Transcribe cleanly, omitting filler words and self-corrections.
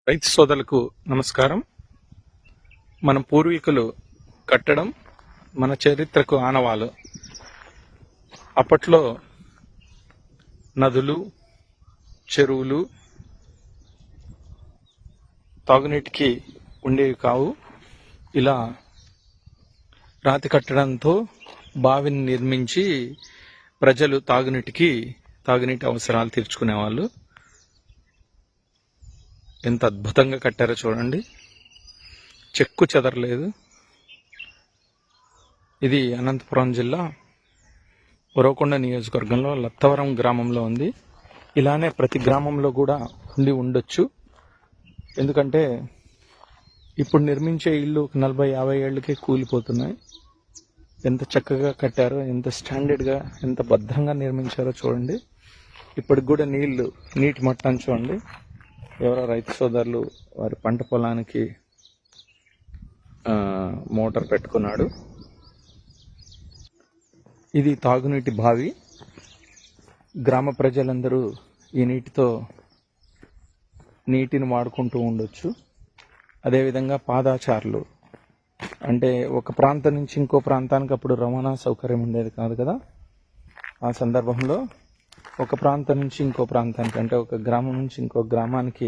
రైతు సోదరులకు నమస్కారం. మన పూర్వీకులు కట్టడం మన చరిత్రకు ఆనవాలు. అప్పట్లో నదులు, చెరువులు తాగునీటికి ఉండేవి కావు. ఇలా రాతి కట్టడంతో బావిని నిర్మించి ప్రజలు తాగునీటి అవసరాలు తీర్చుకునేవాళ్ళు. ఎంత అద్భుతంగా కట్టారో చూడండి, చెక్కు చెదరలేదు. ఇది అనంతపురం జిల్లా ఉరవకొండ నియోజకవర్గంలో లత్తవరం గ్రామంలో ఉంది. ఇలానే ప్రతి గ్రామంలో కూడా ఉండొచ్చు. ఎందుకంటే ఇప్పుడు నిర్మించే ఇల్లు 40-50 ఏళ్ళకే కూలిపోతున్నాయి. ఎంత చక్కగా కట్టారో, ఎంత స్టాండర్డ్గా, ఎంత భద్రంగా నిర్మించారో చూడండి. ఇప్పటికి కూడా నీటి మట్టాన్ని చూడండి. ఎవరో రైతు సోదరులు వారి పంట పొలానికి మోటార్ పెట్టుకున్నాడు. ఇది తాగునీటి బావి. గ్రామ ప్రజలందరూ ఈ నీటిని వాడుకుంటూ ఉండొచ్చు. అదేవిధంగా పాదాచారులు, అంటే ఒక ప్రాంతం నుంచి ఇంకో ప్రాంతానికి అప్పుడు రవాణా సౌకర్యం ఉండేది కాదు కదా. ఆ సందర్భంలో ఒక ప్రాంతం నుంచి ఇంకో ప్రాంతానికి, అంటే ఒక గ్రామం నుంచి ఇంకో గ్రామానికి